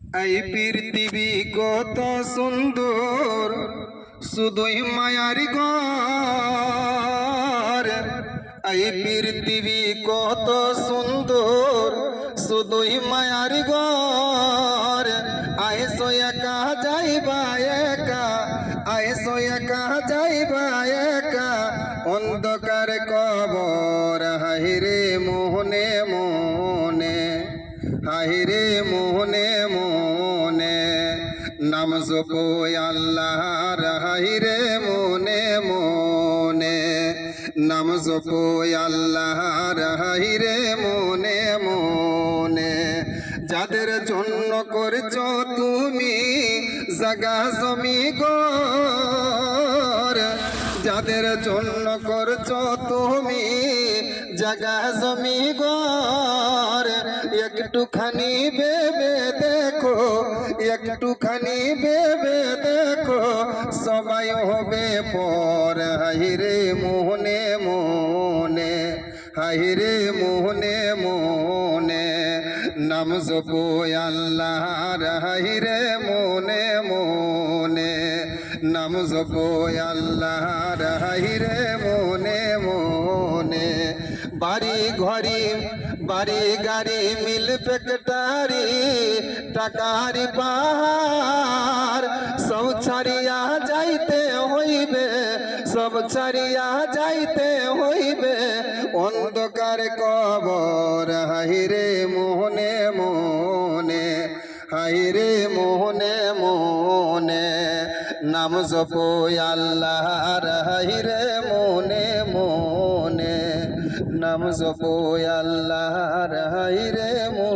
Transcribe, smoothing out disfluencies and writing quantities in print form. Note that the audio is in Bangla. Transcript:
এই পৃথিবী কত সুন্দর, শুধুই মায়ার ঘর। এই পৃথিবী কত সুন্দর, শুধুই মায়ার ঘর। আইসো একা যাইবা একা, আইসো একা যাইবা একা, অন্ধকার কবর। হাইরে মোহনে মোহনে, হাইরে মোহনে মোহনে, নাম জপো আল্লাহর। হাইরে মোহনে মোহনে, নাম জপো আল্লাহর। হাইরে মোহনে মোহনে, যাদের জন্য করছো তুমি জাগা জমি ঘর, যাদের জন্য করছো তুমি জাগা জমি ঘর, একটুখানি ভেবে দেখো, একটুখানি ভেবে দেখো, সবাই হবে পর। হাইরে মোহনে মোহনে, হাইরে মোহনে মোহনে, নাম জপো আল্লাহর। হাইরে মোহনে মোহনে, নাম জপো আল্লাহর। হাইরে মোহনে মোহনে, বাড়ি ঘড়ি বাড়ি গাড়ি মিল ফ্যাক্টরি, টাকার পাহাড়, সব ছাড়িয়া যাইতে হইবে, সব ছাড়িয়া যাইতে হইবে, অন্ধকার কবর। হাইরে মোহনে মোহনে, হাইরে মোহনে মোহনে, নাম জপো আল্লাহর। হাইরে মোহনে মোহনে, নাম জপো আল্লাহর। হাইরে মোহনে।